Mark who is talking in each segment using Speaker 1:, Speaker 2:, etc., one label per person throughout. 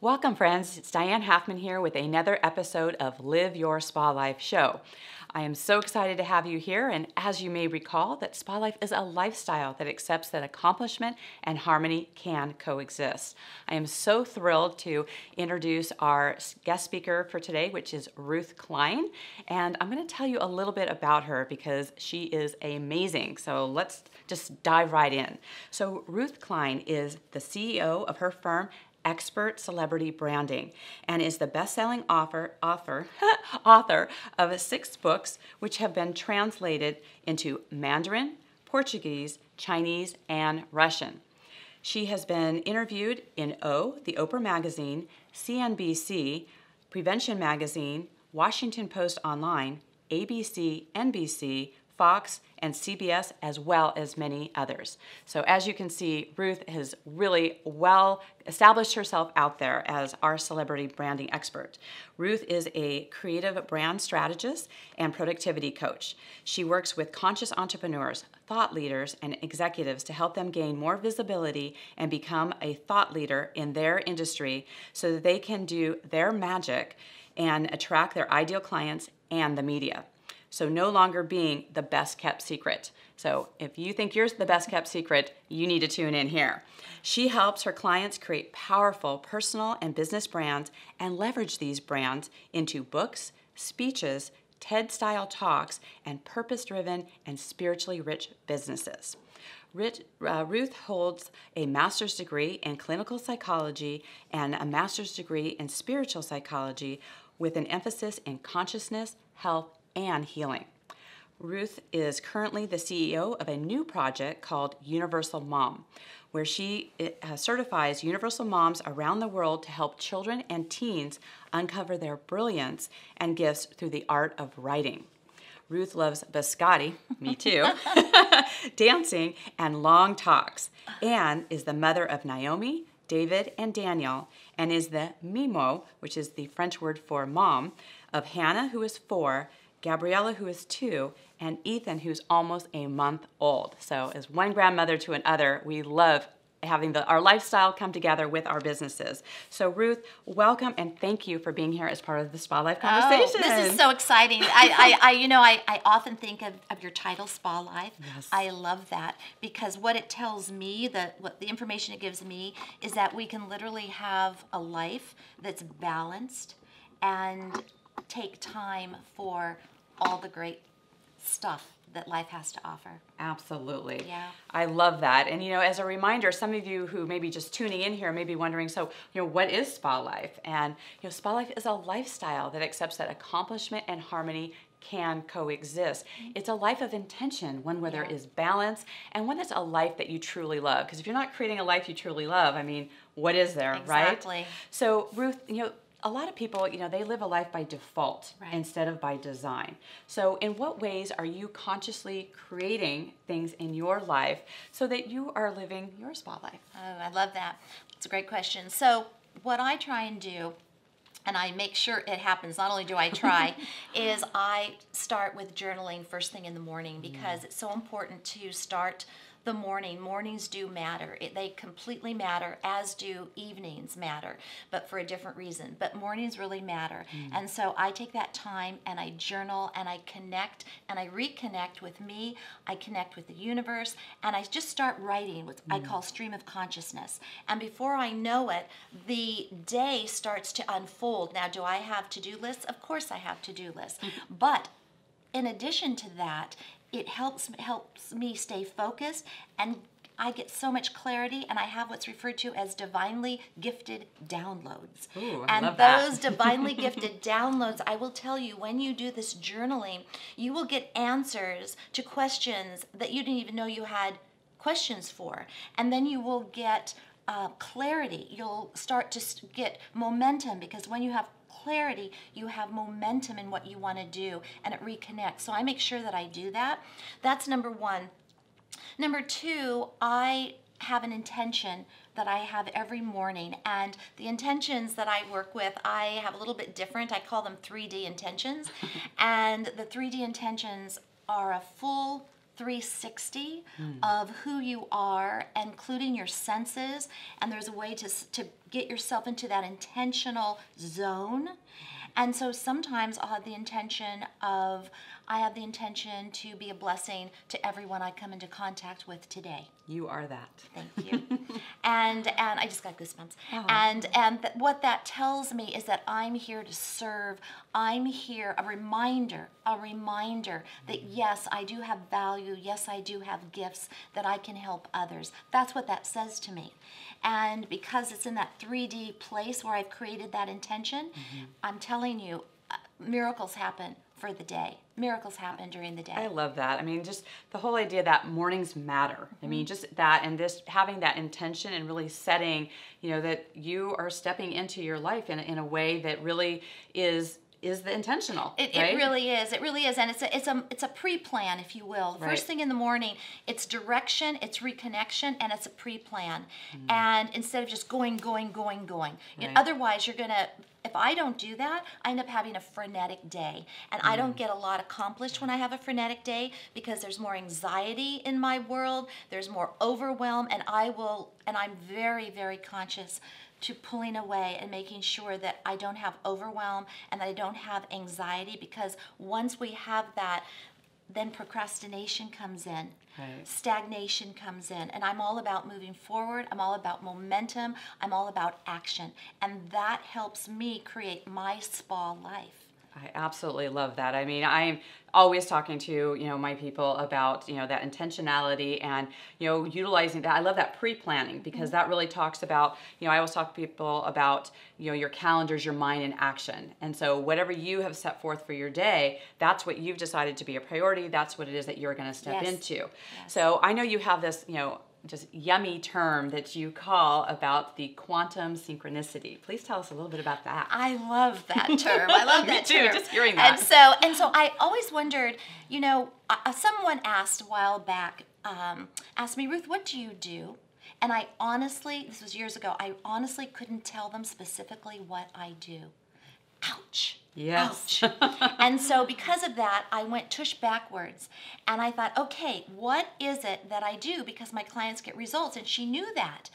Speaker 1: Welcome, friends. It's Diane Halfman here with another episode of Live Your Spa Life show. I am so excited to have you here, and as you may recall, that Spa Life is a lifestyle that accepts that accomplishment and harmony can coexist. I am so thrilled to introduce our guest speaker for today, which is Ruth Klein, and I'm going to tell you a little bit about her because she is amazing. So let's just dive right in. So Ruth Klein is the CEO of her firm, Expert Celebrity Branding, and is the best-selling author of 6 books which have been translated into Mandarin, Portuguese, Chinese, and Russian. She has been interviewed in the Oprah Magazine, CNBC, Prevention Magazine, Washington Post Online, ABC, NBC, Fox, and CBS, as well as many others. So as you can see, Ruth has really well established herself out there as our celebrity branding expert. Ruth is a creative brand strategist and productivity coach. She works with conscious entrepreneurs, thought leaders, and executives to help them gain more visibility and become a thought leader in their industry so that they can do their magic and attract their ideal clients and the media. So no longer being the best kept secret. So if you think you're the best kept secret, you need to tune in here. She helps her clients create powerful personal and business brands and leverage these brands into books, speeches, TED-style talks, and purpose-driven and spiritually rich businesses. Ruth holds a master's degree in clinical psychology and a master's degree in spiritual psychology with an emphasis in consciousness, health, and healing. Ruth is currently the CEO of a new project called Universal Mom, where she certifies universal moms around the world to help children and teens uncover their brilliance and gifts through the art of writing. Ruth loves biscotti, me too, dancing, and long talks, and is the mother of Naomi, David, and Daniel, and is the Mimo, which is the French word for mom, of Hannah, who is 4, Gabriella, who is 2, and Ethan, who's almost a month old. So as one grandmother to another, we love having our lifestyle come together with our businesses. So Ruth, welcome and thank you for being here as part of the Spa Life conversation.
Speaker 2: Oh, this is so exciting. I often think of your title, Spa Life.
Speaker 1: Yes.
Speaker 2: I love that because what it tells me, what the information it gives me is that we can literally have a life that's balanced and take time for all the great stuff that life has to offer.
Speaker 1: Absolutely.
Speaker 2: Yeah.
Speaker 1: I love that. And as a reminder, some of you who may be just tuning in here may be wondering, so, what is Spa Life? And, Spa Life is a lifestyle that accepts that accomplishment and harmony can coexist. It's a life of intention, one where there is balance, and one that's a life that you truly love. Because if you're not creating a life you truly love, what is there, right?
Speaker 2: Exactly.
Speaker 1: So, Ruth, a lot of people, they live a life by default
Speaker 2: Right.
Speaker 1: instead of by design. So in what ways are you consciously creating things in your life so that you are living your spa life?
Speaker 2: Oh, I love that. It's a great question. So what I try and do, and I make sure it happens, not only do I try, is I start with journaling first thing in the morning because it's so important to start the morning. Mornings do matter. They completely matter, as do evenings matter, but for a different reason. But mornings really matter. And so I take that time and I journal and I connect and I reconnect with me. I connect with the universe and I just start writing what I call stream of consciousness. And before I know it, the day starts to unfold. Now, do I have to-do lists? Of course I have to-do lists. But in addition to that, it helps me stay focused, and I get so much clarity, and I have what's referred to as divinely gifted downloads.
Speaker 1: Ooh,
Speaker 2: and
Speaker 1: love that.
Speaker 2: those divinely gifted downloads, I will tell you, when you do this journaling, you will get answers to questions that you didn't even know you had questions for. And then you will get clarity. You'll start to get momentum, because when you have clarity, you have momentum in what you want to do, and it reconnects. So I make sure that I do that. That's number one. Number two, I have an intention that I have every morning, and the intentions that I work with, I have a little bit different. I call them 3D intentions, and the 3D intentions are a full 360 of who you are, including your senses, and there's a way to get yourself into that intentional zone. And so sometimes I have the intention to be a blessing to everyone I come into contact with today.
Speaker 1: You are that.
Speaker 2: Thank you. and I just got goosebumps.
Speaker 1: Oh.
Speaker 2: And what that tells me is that I'm here to serve. I'm here, a reminder that yes, I do have value. Yes, I do have gifts that I can help others. That's what that says to me. And because it's in that 3D place where I've created that intention, I'm telling you, miracles happen for the day. Miracles happen during the day.
Speaker 1: I love that. I mean, just the whole idea that mornings matter. I mean, just that, and this having that intention and really setting, that you are stepping into your life in a way that really is the intentional.
Speaker 2: It
Speaker 1: right?
Speaker 2: really is. It really is, and it's a pre-plan, if you will.
Speaker 1: Right.
Speaker 2: First thing in the morning, it's direction, it's reconnection, and it's a pre-plan. And instead of just going.
Speaker 1: Right.
Speaker 2: Otherwise, you're gonna. If I don't do that, I end up having a frenetic day, and I don't get a lot accomplished when I have a frenetic day because there's more anxiety in my world. There's more overwhelm, and I'm very, very conscious to pulling away and making sure that I don't have overwhelm and that I don't have anxiety, because once we have that, then procrastination comes in.
Speaker 1: Right.
Speaker 2: Stagnation comes in, and I'm all about moving forward. I'm all about momentum. I'm all about action, and that helps me create my spa life.
Speaker 1: I absolutely love that. I mean, I'm always talking to, my people about, that intentionality and, utilizing that. I love that pre-planning, because that really talks about, I always talk to people about, your calendars, your mind in action. And so whatever you have set forth for your day, that's what you've decided to be a priority. That's what it is that you're going to step into. Yes. So I know you have this, just yummy term that you call about the quantum synchronicity. Please tell us a little bit about that.
Speaker 2: I love that term. I love that
Speaker 1: Me too,
Speaker 2: term.
Speaker 1: just hearing that.
Speaker 2: And so I always wondered, someone asked a while back, asked me, Ruth, what do you do? And I honestly, this was years ago, I honestly couldn't tell them specifically what I do. Ouch.
Speaker 1: Yes.
Speaker 2: Ouch. And so because of that, I went tush backwards. And I thought, okay, what is it that I do? Because my clients get results, and she knew that.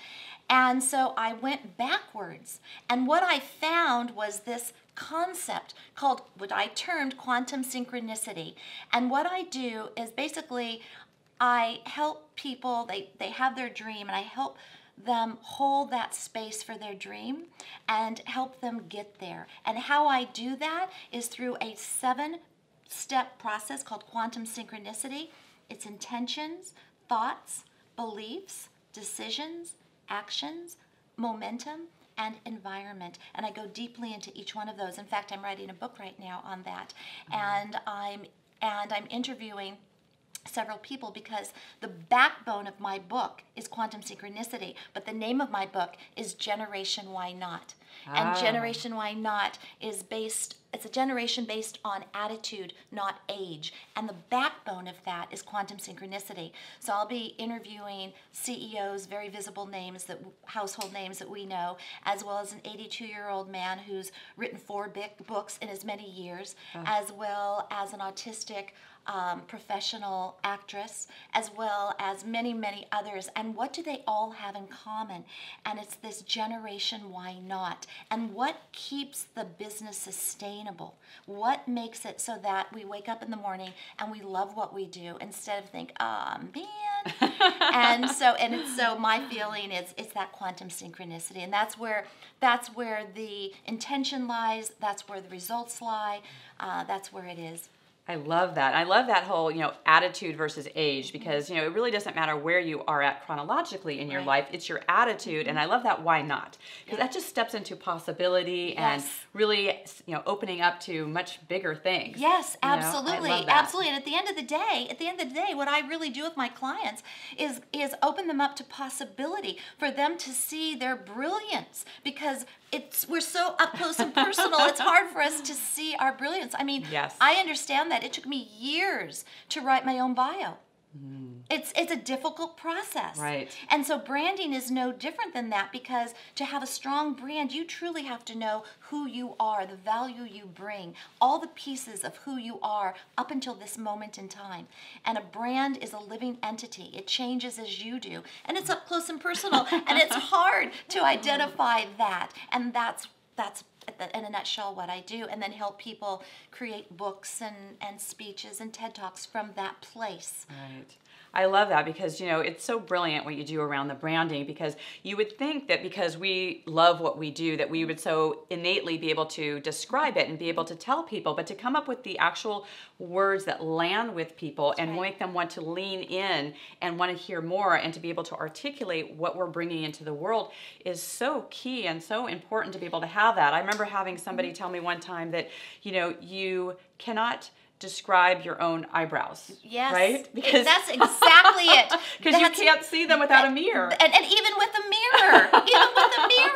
Speaker 2: And so I went backwards. And what I found was this concept called, what I termed quantum synchronicity. And what I do is basically I help people, they have their dream, and I help them hold that space for their dream and help them get there. And how I do that is through a 7-step process called quantum synchronicity. It's intentions, thoughts, beliefs, decisions, actions, momentum, and environment. And I go deeply into each one of those. In fact, I'm writing a book right now on that. And I'm interviewing several people, because the backbone of my book is quantum synchronicity, but the name of my book is Generation Why Not. And Generation Why Not is it's a generation based on attitude, not age. And the backbone of that is quantum synchronicity. So I'll be interviewing CEOs, very visible names, household names that we know, as well as an 82-year-old man who's written 4 books in as many years, as well as an autistic professional actress, as well as many, many others. And what do they all have in common? And it's this generation why not? And what keeps the business sustainable? What makes it so that we wake up in the morning and we love what we do instead of think, oh man. and so my feeling is it's that quantum synchronicity, and that's where the intention lies. That's where the results lie. That's where it is.
Speaker 1: I love that. I love that whole, attitude versus age, because, it really doesn't matter where you are at chronologically in your life. It's your attitude. And I love that why not? Because that just steps into possibility and really, opening up to much bigger things.
Speaker 2: Yes, absolutely.
Speaker 1: I love that.
Speaker 2: Absolutely. And at the end of the day, what I really do with my clients is open them up to possibility, for them to see their brilliance, because we're so up close and personal. It's hard for us to see our brilliance. I mean,
Speaker 1: yes.
Speaker 2: I understand that. It took me years to write my own bio. It's a difficult process.
Speaker 1: Right.
Speaker 2: And so branding is no different than that, because to have a strong brand, you truly have to know who you are, the value you bring, all the pieces of who you are up until this moment in time. And a brand is a living entity. It changes as you do. And it's up close and personal. And it's hard to identify that. And that's in a nutshell what I do, and then help people create books and speeches and TED Talks from that place.
Speaker 1: Right. I love that, because, it's so brilliant what you do around the branding, because you would think that because we love what we do, that we would so innately be able to describe it and be able to tell people, but to come up with the actual words that land with people and make them want to lean in and want to hear more, and to be able to articulate what we're bringing into the world is so key and so important to be able to have that. I remember having somebody tell me one time that, you cannot describe your own eyebrows.
Speaker 2: Yes.
Speaker 1: Right? Because
Speaker 2: that's exactly it.
Speaker 1: Because you can't see them without a mirror.
Speaker 2: And even with a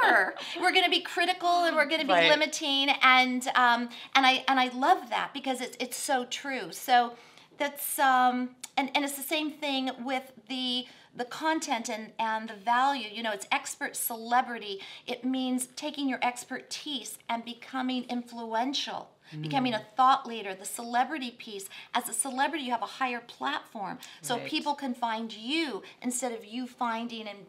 Speaker 2: mirror, we're going to be critical, and we're going to be limiting, and I love that, because it's so true. So that's and it's the same thing with the content and the value. It's expert celebrity. It means taking your expertise and becoming influential, becoming a thought leader. The celebrity piece, as a celebrity, you have a higher platform, so people can find you instead of you finding and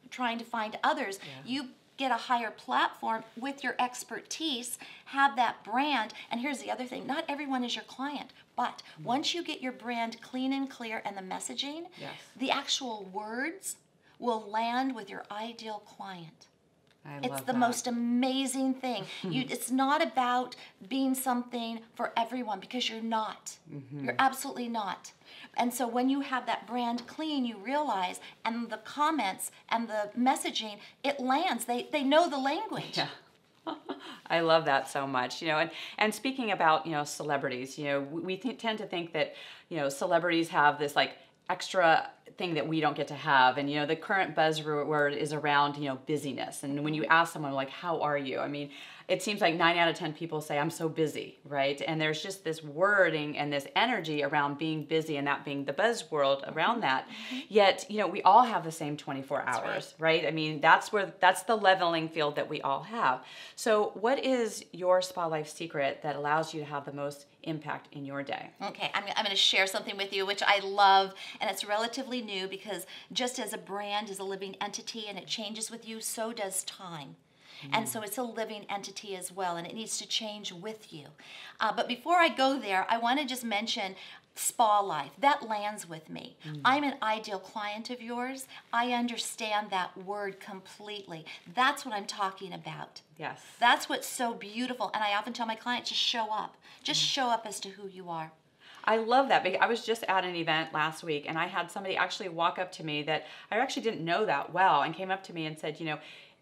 Speaker 2: trying to find others. You get a higher platform with your expertise, have that brand. And here's the other thing, not everyone is your client, but once you get your brand clean and clear, and the messaging, the actual words will land with your ideal client. It's the most amazing thing. It's not about being something for everyone, because you're not. You're absolutely not. And so when you have that brand clean, you realize, and the comments and the messaging, it lands. They know the language.
Speaker 1: Yeah. I love that so much, and speaking about, celebrities, we tend to think that, celebrities have this extra thing that we don't get to have. And, the current buzzword is around, busyness. And when you ask someone, how are you? I mean, it seems like 9 out of 10 people say, I'm so busy, right? And there's just this wording and this energy around being busy, and that being the buzzword around that. Yet, we all have the same 24 hours, right? I mean, that's the leveling field that we all have. So what is your SpaLife secret that allows you to have the most impact in your day?
Speaker 2: Okay, I'm going to share something with you which I love, and it's relatively new, because just as a brand is a living entity and it changes with you, so does time. And so it's a living entity as well, and it needs to change with you. But before I go there, I want to just mention SpaLife. That lands with me. I'm an ideal client of yours. I understand that word completely. That's what I'm talking about.
Speaker 1: Yes.
Speaker 2: That's what's so beautiful. And I often tell my clients, just show up. Just show up as to who you are.
Speaker 1: I love that, because I was just at an event last week, and I had somebody actually walk up to me that I actually didn't know that well, and came up to me and said,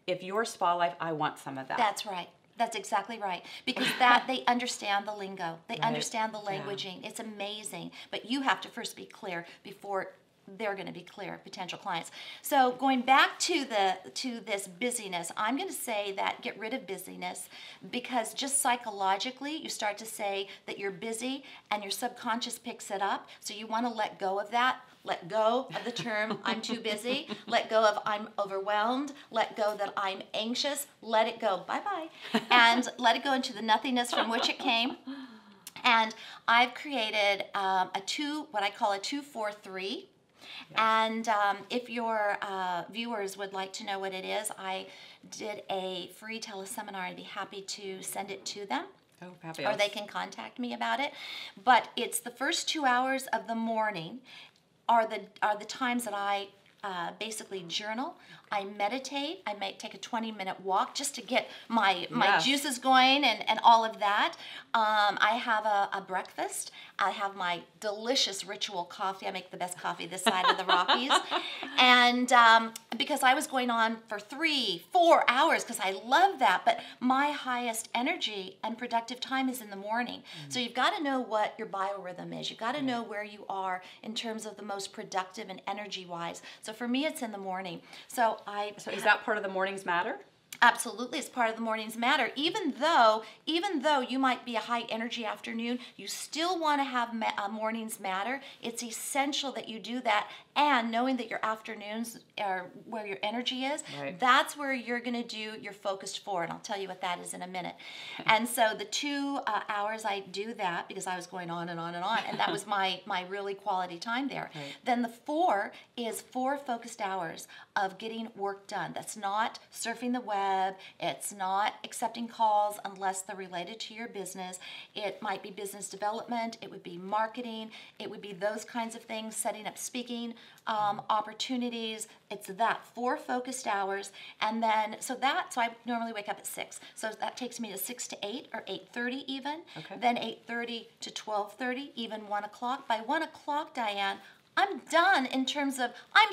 Speaker 1: if you're SpaLife, I want some of that.
Speaker 2: That's right. That's exactly right. Because they understand the lingo. They understand the languaging. It's amazing. But you have to first be clear before they're going to be clear, potential clients. So going back to this busyness, I'm going to say that get rid of busyness, because just psychologically you start to say that you're busy, and your subconscious picks it up. So you want to let go of that. Let go of the term I'm too busy. Let go of I'm overwhelmed. Let go that I'm anxious. Let it go. Bye-bye. And let it go into the nothingness from which it came. And I've created what I call a 2-4-3. Yes. And if your viewers would like to know what it is, I did a free teleseminar. I'd be happy to send it to them.
Speaker 1: Oh, fabulous.
Speaker 2: Or they can contact me about it. But it's the first 2 hours of the morning are the times that I basically journal. I meditate. I might take a 20-minute walk just to get my juices going and all of that. I have a breakfast. I have my delicious ritual coffee. I make the best coffee this side of the Rockies. And because I was going on for 3-4 hours, because I love that, but my highest energy and productive time is in the morning. So you've got to know what your biorhythm is. You've got to know where you are in terms of the most productive and energy-wise. So for me, it's in the morning. So
Speaker 1: is that part of the Mornings Matter?
Speaker 2: Absolutely, it's part of the mornings matter. Even though you might be a high energy afternoon, you still want to have mornings matter. It's essential that you do that, and knowing that your afternoons are where your energy is,
Speaker 1: Right.
Speaker 2: that's where you're going to do your focused 4, and I'll tell you what that is in a minute. And so the 2 hours I do that because I was going on and on and on, and that was my really quality time there.
Speaker 1: Right.
Speaker 2: Then the 4 is 4 focused hours of getting work done. That's not surfing the web. It's not accepting calls unless they're related to your business. It might be business development. It would be marketing. It would be those kinds of things, setting up speaking opportunities. It's that 4 focused hours. And then, so I normally wake up at 6. So that takes me to 6 to 8 or 8:30 even.
Speaker 1: Okay.
Speaker 2: Then 8:30 to 12:30, even 1 o'clock. By 1 o'clock, Diane, I'm done in terms of I'm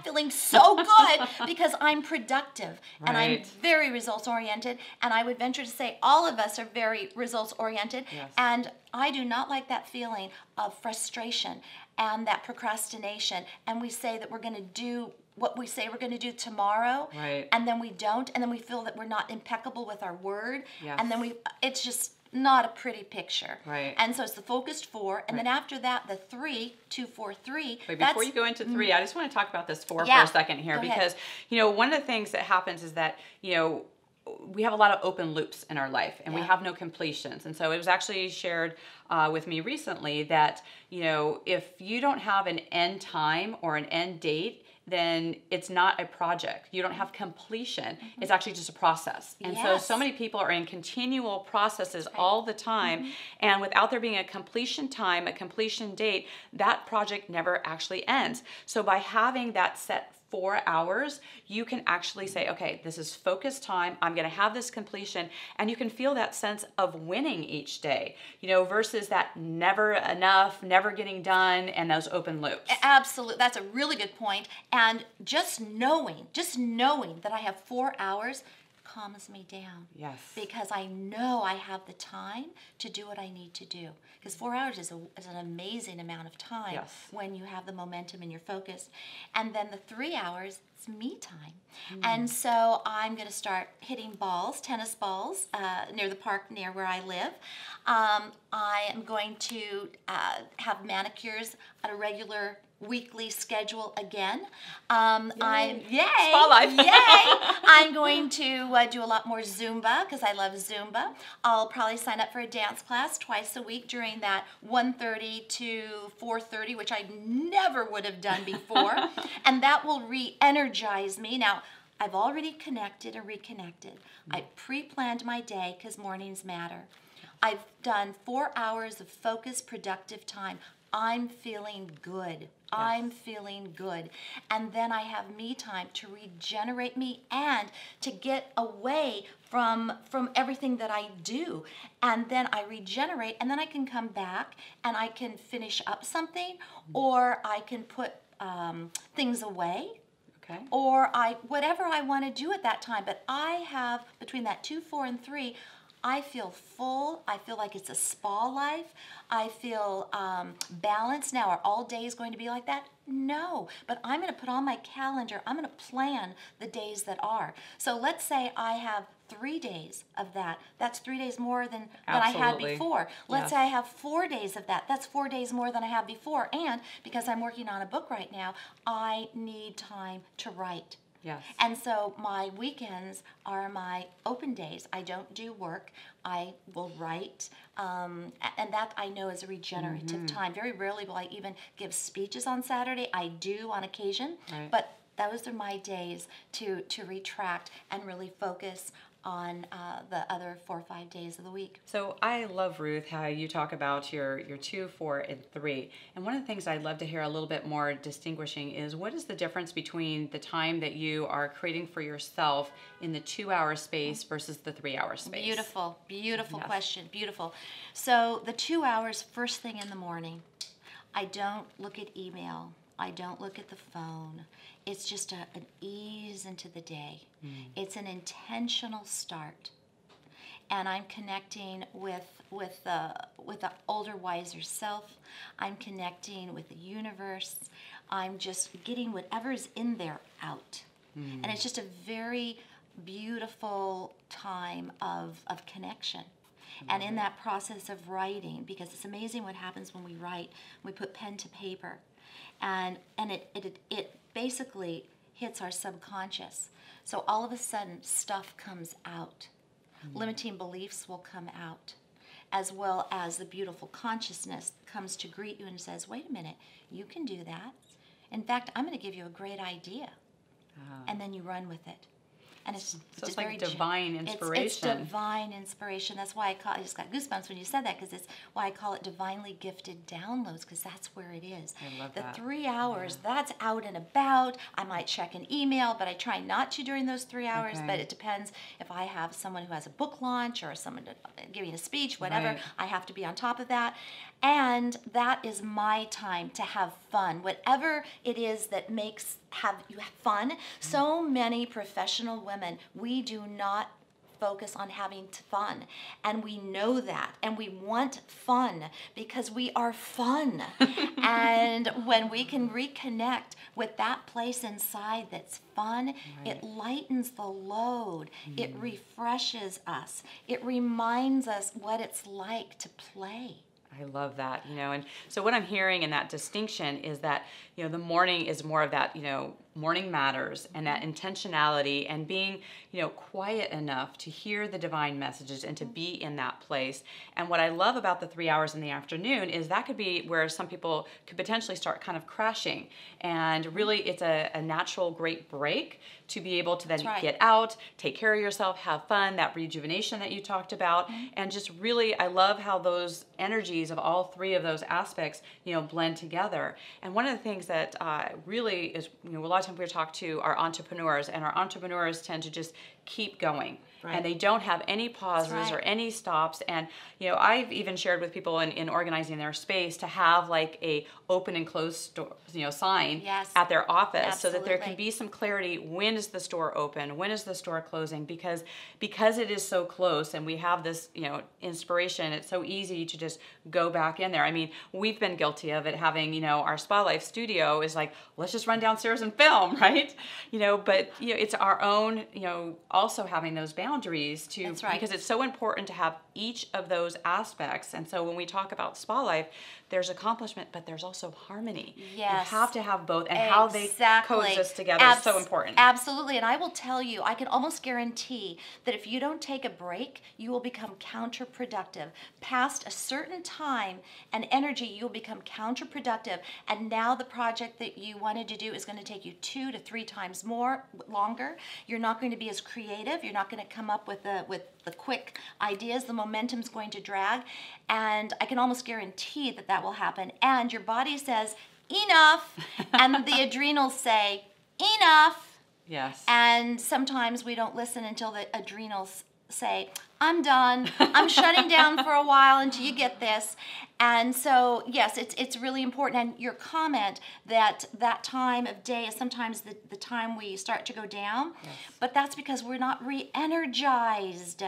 Speaker 2: feeling so good because I'm productive and I'm
Speaker 1: Right.
Speaker 2: very results oriented, and I would venture to say all of us are very results oriented.
Speaker 1: Yes.
Speaker 2: And I do not like that feeling of frustration and that procrastination, and we say that we're going to do what we say we're going to do tomorrow,
Speaker 1: Right.
Speaker 2: and then we don't, and then we feel that we're not impeccable with our word,
Speaker 1: Yes.
Speaker 2: and then it's just not a pretty picture.
Speaker 1: Right.
Speaker 2: And so it's the focused 4, and then
Speaker 1: Right.
Speaker 2: after that, the 3, 2, 4, 3.
Speaker 1: Wait, before you go into 3, I just want to talk about this 4
Speaker 2: Yeah.
Speaker 1: for a second here,
Speaker 2: Go ahead.
Speaker 1: because, one of the things that happens is that, we have a lot of open loops in our life, and we
Speaker 2: Yeah.
Speaker 1: have no completions. And so it was actually shared with me recently that, if you don't have an end time or an end date, then it's not a project. You don't have completion. It's actually just a process. And
Speaker 2: Yes.
Speaker 1: so many people are in continual processes all the time. And without there being a completion time, a completion date, that project never actually ends. So by having that set 4 hours, you can actually say, okay, this is focused time. I'm going to have this completion. And you can feel that sense of winning each day, versus that never enough, never getting done, and those open loops.
Speaker 2: Absolutely. That's a really good point. And just knowing that I have 4 hours calms me down.
Speaker 1: Yes.
Speaker 2: Because I know I have the time to do what I need to do. Because 4 hours is an amazing amount of time.
Speaker 1: Yes.
Speaker 2: When you have the momentum and you're focused. And then the 3 hours, it's me time. And so I'm going to start hitting balls, tennis balls, near the park near where I live. I am going to have manicures at a regular weekly schedule again. Yay!
Speaker 1: SpaLife.
Speaker 2: Yay! I'm going to do a lot more Zumba because I love Zumba. I'll probably sign up for a dance class twice a week during that 1:30 to 4:30, which I never would have done before. And that will re-energize me. Now, I've already connected and reconnected. I pre-planned my day because mornings matter. I've done 4 hours of focused, productive time. I'm feeling good. I'm feeling good. And then I have me time to regenerate me and to get away from everything that I do. And then I regenerate, and then I can come back and I can finish up something, or I can put things away.
Speaker 1: Okay.
Speaker 2: Or whatever I want to do at that time. But I have, between that 2, 4, and 3, I feel full. I feel like it's a spa life. I feel balanced. Now, are all days going to be like that? No. But I'm going to put on my calendar, I'm going to plan the days that are. So let's say I have 3 days of that. That's 3 days more than I had
Speaker 1: Absolutely.
Speaker 2: before. Let's
Speaker 1: Yes.
Speaker 2: say I have 4 days of that. That's 4 days more than I have before. And because I'm working on a book right now, I need time to write.
Speaker 1: Yes.
Speaker 2: And so my weekends are my open days. I don't do work. I will write. And that I know is a regenerative time. Very rarely will I even give speeches on Saturday. I do on occasion.
Speaker 1: Right.
Speaker 2: But those are my days to retract and really focus on the other 4 or 5 days of the week.
Speaker 1: So I love, Ruth, how you talk about your 2, 4, and 3. And one of the things I'd love to hear a little bit more distinguishing is, what is the difference between the time that you are creating for yourself in the 2-hour space versus the 3-hour space?
Speaker 2: Beautiful, beautiful
Speaker 1: Yes.
Speaker 2: question, beautiful. So the 2 hours, first thing in the morning, I don't look at email. I don't look at the phone. It's just an ease into the day. It's an intentional start. And I'm connecting with the older, wiser self. I'm connecting with the universe. I'm just getting whatever's in there out. And it's just a very beautiful time of connection. And in that process of writing, because it's amazing what happens when we write, we put pen to paper, and it basically hits our subconscious. So all of a sudden, stuff comes out. Limiting beliefs will come out, as well as the beautiful consciousness comes to greet you and says, wait a minute, you can do that. In fact, I'm going to give you a great idea. And then you run with it. And it's
Speaker 1: it's like divine inspiration.
Speaker 2: It's divine inspiration. That's why I just got goosebumps when you said that, because it's why I call it divinely gifted downloads, because that's where it is.
Speaker 1: I love
Speaker 2: the
Speaker 1: that.
Speaker 2: 3 hours, that's out and about. I might check an email, but I try not to during those 3 hours.
Speaker 1: Okay.
Speaker 2: But it depends if I have someone who has a book launch or someone giving a speech, whatever.
Speaker 1: Right.
Speaker 2: I have to be on top of that. And that is my time to have fun. Whatever it is that makes you have fun. So many professional women, we do not focus on having fun, and we know that, and we want fun because we are fun. And when we can reconnect with that place inside that's fun,
Speaker 1: right.
Speaker 2: It lightens the load. It refreshes us. It reminds us what it's like to play.
Speaker 1: I love that, and so what I'm hearing in that distinction is that, the morning is more of that, morning matters, and that intentionality and being, quiet enough to hear the divine messages and to be in that place. And what I love about the 3 hours in the afternoon is that could be where some people could potentially start kind of crashing. And really it's a natural great break to be able to then get out, take care of yourself, have fun, that rejuvenation that you talked about. And just really, I love how those energies of all three of those aspects, blend together. And one of the things that really is, a lot of times we talk to our entrepreneurs, and our entrepreneurs tend to just keep going. Right. And they don't have any pauses or any stops. And, I've even shared with people in organizing their space to have like a open and closed store, sign at their office. So that there can be some clarity. When is the store open? When is the store closing? Because it is so close and we have this, inspiration, it's so easy to just go back in there. I mean, we've been guilty of it having, our SpaLife studio is like, let's just run downstairs and film, right? But, it's our own, also having those boundaries to, because it's so important to have each of those aspects. And so when we talk about SpaLife, there's accomplishment, but there's also harmony.
Speaker 2: Yes.
Speaker 1: You have to have both, and how they coexist together is so important.
Speaker 2: Absolutely. And I will tell you, I can almost guarantee that if you don't take a break, you will become counterproductive. Past a certain time and energy, you'll become counterproductive. And now the project that you wanted to do is going to take you 2 to 3 times longer. You're not going to be as creative. You're not going to come up with the quick ideas. The momentum's going to drag. And I can almost guarantee that will happen. And your body says, enough. And the adrenals say, enough.
Speaker 1: Yes.
Speaker 2: And sometimes we don't listen until the adrenals say, I'm done. I'm shutting down for a while until you get this. And so, yes, it's really important. And your comment that time of day is sometimes the time we start to go down, but that's because we're not re-energized.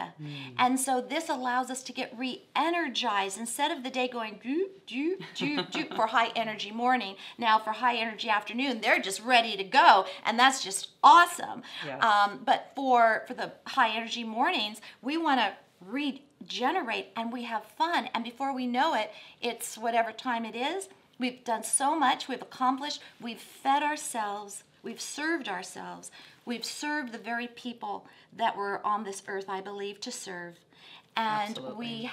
Speaker 2: And so this allows us to get re-energized. Instead of the day going for high energy morning, now for high energy afternoon, they're just ready to go. And that's just awesome.
Speaker 1: Yes.
Speaker 2: But for the high energy mornings, we want to regenerate and we have fun, and before we know it, it's whatever time it is, we've done so much, we've accomplished, we've fed ourselves, we've served the very people that were on this earth, I believe, to serve. And we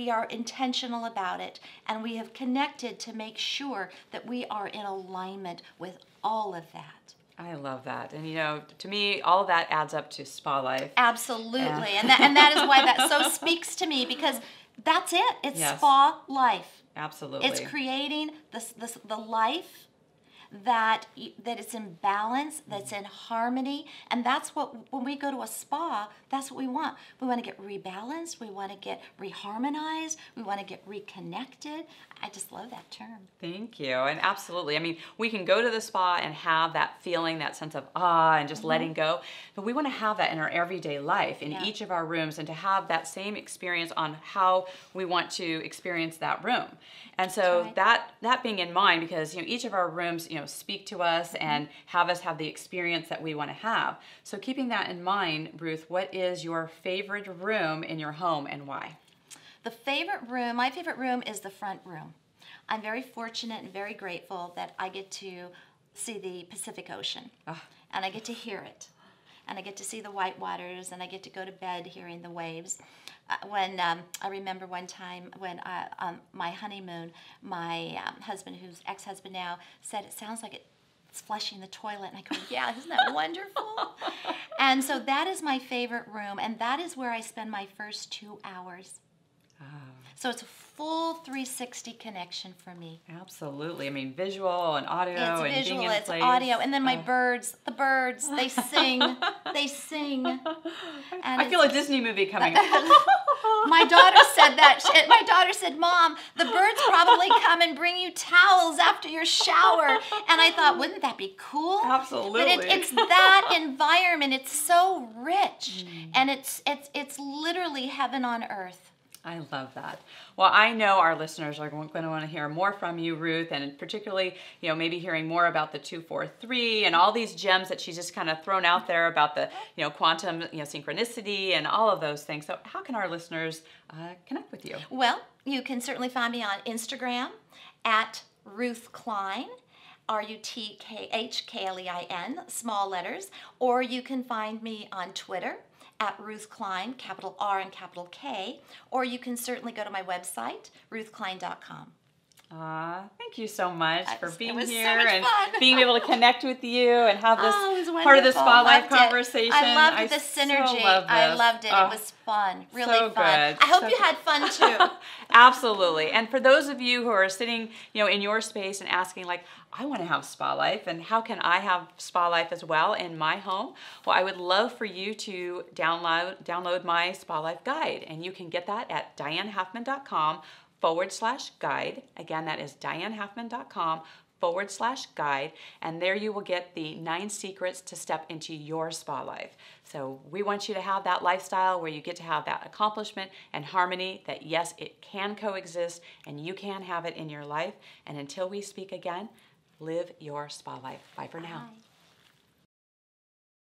Speaker 2: are intentional about it, and we have connected to make sure that we are in alignment with all of that.
Speaker 1: I love that. And, to me, all of that adds up to SpaLife.
Speaker 2: Absolutely. And that is why that so speaks to me, because that's it. It's SpaLife.
Speaker 1: Absolutely.
Speaker 2: It's creating the life that it's in balance, that's in harmony. And that's what, when we go to a spa, that's what we want. We want to get rebalanced. We want to get reharmonized. We want to get reconnected. I just love that term.
Speaker 1: Thank you. And absolutely. I mean, we can go to the spa and have that feeling, that sense of and just letting go. But we want to have that in our everyday life, in each of our rooms, and to have that same experience on how we want to experience that room. And so that being in mind, because each of our rooms, speak to us and have us have the experience that we want to have. So keeping that in mind, Ruth, what is your favorite room in your home and why?
Speaker 2: My favorite room is the front room. I'm very fortunate and very grateful that I get to see the Pacific Ocean, and I get to hear it, and I get to see the white waters, and I get to go to bed hearing the waves. I remember one time when on my honeymoon, my husband, who's ex-husband now, said it sounds like it's flushing the toilet, and I go, yeah, isn't that wonderful? And so that is my favorite room, and that is where I spend my first 2 hours. So it's a full 360 connection for me.
Speaker 1: Absolutely. I mean, visual and audio and
Speaker 2: visual,
Speaker 1: being in
Speaker 2: it's
Speaker 1: place.
Speaker 2: audio, and then the birds, they sing, they sing. And
Speaker 1: I feel a Disney movie coming.
Speaker 2: My daughter said that. My daughter said, Mom, the birds probably come and bring you towels after your shower. And I thought, wouldn't that be cool?
Speaker 1: Absolutely.
Speaker 2: But it's that environment. It's so rich, and it's literally heaven on earth.
Speaker 1: I love that. Well, I know our listeners are going to want to hear more from you, Ruth, and particularly, maybe hearing more about the 243 and all these gems that she's just kind of thrown out there about the, quantum, synchronicity and all of those things. So how can our listeners connect with you?
Speaker 2: Well, you can certainly find me on Instagram at Ruth Klein. RUTKHKLEIN, small letters, or you can find me on Twitter at Ruth Klein, capital R and capital K, or you can certainly go to my website, ruthklein.com.
Speaker 1: Thank you so much for being here
Speaker 2: so
Speaker 1: and
Speaker 2: fun.
Speaker 1: being able to connect with you and have this part of the SpaLife conversation.
Speaker 2: I loved the synergy. I loved it. It was fun, really
Speaker 1: so
Speaker 2: fun.
Speaker 1: Good.
Speaker 2: I hope you had fun too.
Speaker 1: Absolutely. And for those of you who are sitting, in your space and asking like, I want to have SpaLife, and how can I have SpaLife as well in my home? Well, I would love for you to download my SpaLife guide, and you can get that at dianehalfman.com/guide. Again, that is dianehalfman.com/guide, and there you will get the 9 secrets to step into your SpaLife. So we want you to have that lifestyle where you get to have that accomplishment and harmony that yes, it can coexist and you can have it in your life. And until we speak again, live your SpaLife. Bye for now.
Speaker 2: Bye.